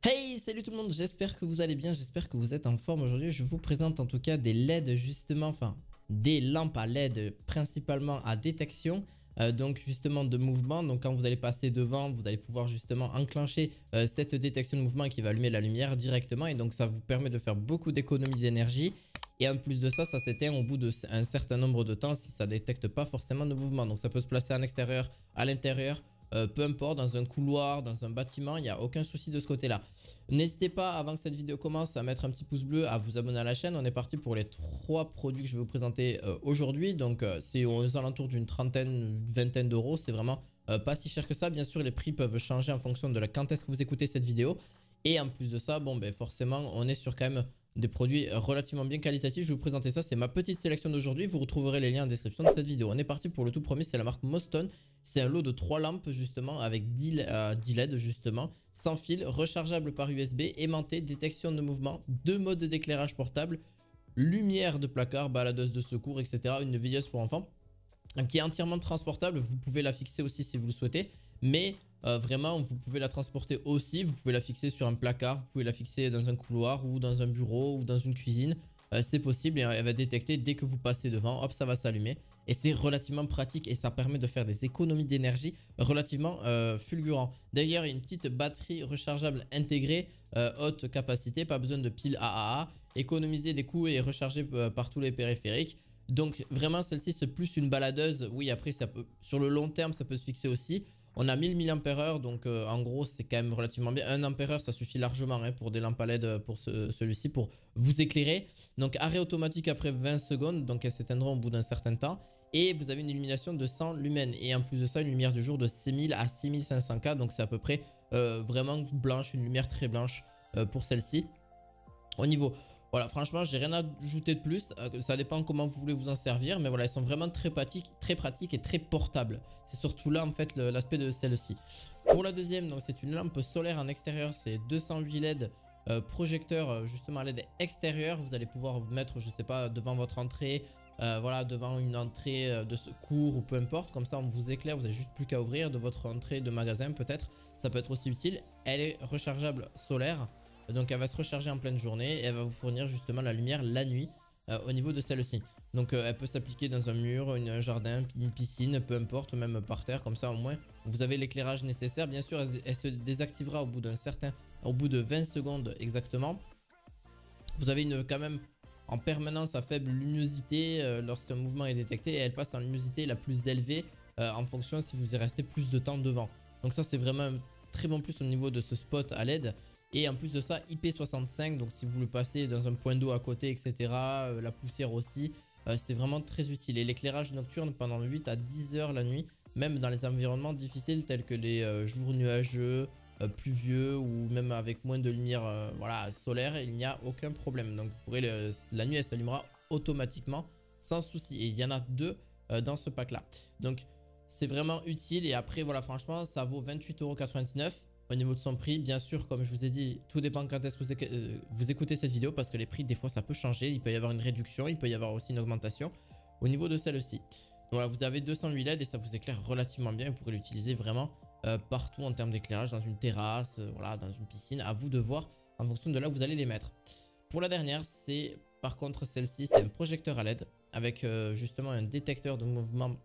Hey, salut tout le monde, j'espère que vous allez bien, j'espère que vous êtes en forme aujourd'hui. Je vous présente en tout cas des LED justement, enfin des lampes à LED principalement à détection. Donc justement de mouvement, donc quand vous allez passer devant, vous allez pouvoir justement enclencher cette détection de mouvement qui va allumer la lumière directement. Et donc ça vous permet de faire beaucoup d'économies d'énergie. Et en plus de ça, ça s'éteint au bout d'un certain nombre de temps si ça ne détecte pas forcément de mouvement. Donc ça peut se placer en extérieur, à l'intérieur. Peu importe, dans un couloir, dans un bâtiment, il n'y a aucun souci de ce côté-là. N'hésitez pas, avant que cette vidéo commence, à mettre un petit pouce bleu, à vous abonner à la chaîne. On est parti pour les 3 produits que je vais vous présenter aujourd'hui. Donc, c'est aux alentours d'une trentaine, vingtaine d'euros. C'est vraiment pas si cher que ça. Bien sûr, les prix peuvent changer en fonction de quand est-ce que vous écoutez cette vidéo. Et en plus de ça, bon, ben forcément, on est sur quand même des produits relativement bien qualitatifs. Je vais vous présenter ça, c'est ma petite sélection d'aujourd'hui. Vous retrouverez les liens en description de cette vidéo. On est parti pour le tout premier, c'est la marque Mostone. C'est un lot de 3 lampes justement avec 10 LED justement, sans fil, rechargeable par USB, aimanté, détection de mouvement, 2 modes d'éclairage portable, lumière de placard, baladeuse de secours, etc. Une veilleuse pour enfants qui est entièrement transportable. Vous pouvez la fixer aussi si vous le souhaitez, mais vraiment vous pouvez la transporter aussi. Vous pouvez la fixer sur un placard, vous pouvez la fixer dans un couloir ou dans un bureau ou dans une cuisine. C'est possible et elle va détecter dès que vous passez devant, hop, ça va s'allumer. Et c'est relativement pratique et ça permet de faire des économies d'énergie relativement fulgurant. D'ailleurs, il y a une petite batterie rechargeable intégrée, haute capacité, pas besoin de pile AAA, économiser des coûts et recharger par tous les périphériques. Donc vraiment celle-ci c'est plus une baladeuse. Oui, après ça peut, sur le long terme ça peut se fixer aussi. On a 1000 mAh, donc en gros c'est quand même relativement bien. 1 ampère ça suffit largement hein, pour des lampes à LED pour celui-ci, pour vous éclairer. Donc arrêt automatique après 20 secondes, donc elles s'éteindront au bout d'un certain temps. Et vous avez une illumination de 100 lumens. Et en plus de ça, une lumière du jour de 6000 à 6500K. Donc c'est à peu près vraiment blanche, une lumière très blanche pour celle-ci. Au niveau... Voilà, franchement, j'ai rien à ajouter de plus. Ça dépend comment vous voulez vous en servir. Mais voilà, elles sont vraiment très pratiques et très portables. C'est surtout là, en fait, l'aspect de celle-ci. Pour la deuxième, donc c'est une lampe solaire en extérieur. C'est 208 LED projecteur, justement LED extérieur. Vous allez pouvoir vous mettre, je sais pas, devant votre entrée. Voilà, devant une entrée de secours ou peu importe. Comme ça, on vous éclaire. Vous n'avez juste plus qu'à ouvrir de votre entrée de magasin, peut-être. Ça peut être aussi utile. Elle est rechargeable solaire. Donc elle va se recharger en pleine journée et elle va vous fournir justement la lumière la nuit au niveau de celle-ci. Donc elle peut s'appliquer dans un mur, un jardin, une piscine, peu importe, même par terre. Comme ça au moins vous avez l'éclairage nécessaire. Bien sûr elle se désactivera au bout de 20 secondes exactement. Vous avez quand même en permanence à faible luminosité lorsqu'un mouvement est détecté. Et elle passe en luminosité la plus élevée en fonction si vous y restez plus de temps devant. Donc ça c'est vraiment un très bon plus au niveau de ce spot à LED. Et en plus de ça, IP65, donc si vous le passez dans un point d'eau à côté, etc., la poussière aussi, c'est vraiment très utile. Et l'éclairage nocturne pendant 8 à 10 heures la nuit, même dans les environnements difficiles tels que les jours nuageux, pluvieux ou même avec moins de lumière voilà, solaire, il n'y a aucun problème. Donc vous pourrez la nuit, elle s'allumera automatiquement sans souci. Et il y en a 2 dans ce pack-là. Donc c'est vraiment utile. Et après, voilà, franchement, ça vaut 28,99 €. Au niveau de son prix, bien sûr, comme je vous ai dit, tout dépend quand est-ce que vous écoutez cette vidéo parce que les prix, des fois, ça peut changer. Il peut y avoir une réduction, il peut y avoir aussi une augmentation au niveau de celle-ci. Donc voilà, vous avez 208 LED et ça vous éclaire relativement bien. Vous pourrez l'utiliser vraiment partout en termes d'éclairage, dans une terrasse, voilà, dans une piscine. À vous de voir en fonction de là où vous allez les mettre. Pour la dernière, c'est par contre celle-ci, c'est un projecteur à LED avec justement un détecteur de mouvement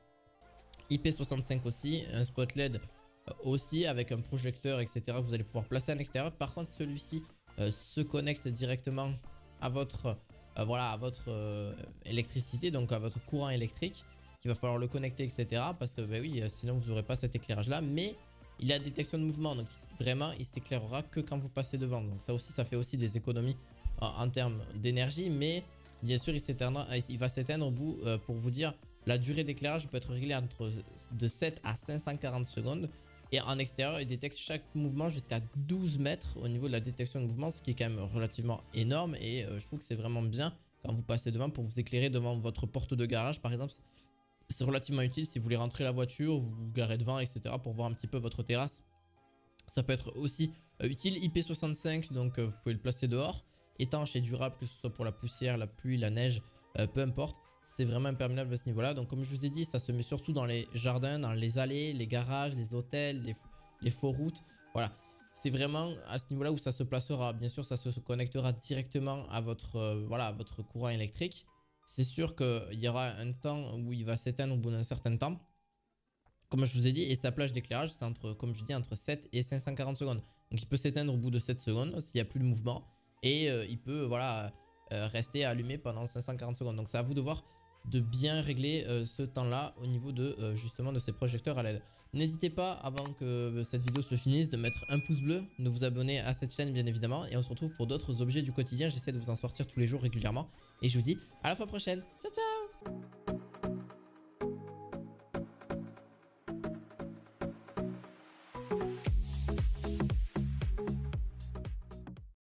IP65 aussi, un spot LED aussi avec un projecteur etc que vous allez pouvoir placer à l'extérieur. Par contre celui-ci se connecte directement à votre voilà, à votre électricité, donc à votre courant électrique, qu'il va falloir le connecter etc parce que bah oui, sinon vous n'aurez pas cet éclairage là. Mais il a détection de mouvement, donc vraiment il s'éclairera que quand vous passez devant. Donc ça aussi, ça fait aussi des économies en termes d'énergie. Mais bien sûr il va s'éteindre au bout pour vous dire. La durée d'éclairage peut être réglée entre de 7 à 540 secondes. Et en extérieur, il détecte chaque mouvement jusqu'à 12 mètres au niveau de la détection de mouvement, ce qui est quand même relativement énorme. Et je trouve que c'est vraiment bien quand vous passez devant pour vous éclairer devant votre porte de garage, par exemple. C'est relativement utile si vous voulez rentrer la voiture, vous vous garez devant, etc. pour voir un petit peu votre terrasse. Ça peut être aussi utile. IP65, donc vous pouvez le placer dehors. Étanche et durable, que ce soit pour la poussière, la pluie, la neige, peu importe. C'est vraiment imperméable à ce niveau-là. Donc comme je vous ai dit, ça se met surtout dans les jardins, dans les allées, les garages, les hôtels, les faux routes. Voilà. c'est vraiment à ce niveau-là où ça se placera. Bien sûr, ça se connectera directement à votre, voilà, à votre courant électrique. C'est sûr qu'il y aura un temps où il va s'éteindre au bout d'un certain temps. Comme je vous ai dit, et sa plage d'éclairage, c'est entre, comme je dis, entre 7 et 540 secondes. Donc il peut s'éteindre au bout de 7 secondes s'il n'y a plus de mouvement. Et il peut voilà, rester allumé pendant 540 secondes. Donc c'est à vous de voir de bien régler ce temps-là au niveau de justement de ces projecteurs à LED. N'hésitez pas, avant que cette vidéo se finisse, de mettre un pouce bleu, de vous abonner à cette chaîne bien évidemment. Et on se retrouve pour d'autres objets du quotidien. J'essaie de vous en sortir tous les jours régulièrement. Et je vous dis à la fois prochaine. Ciao ciao.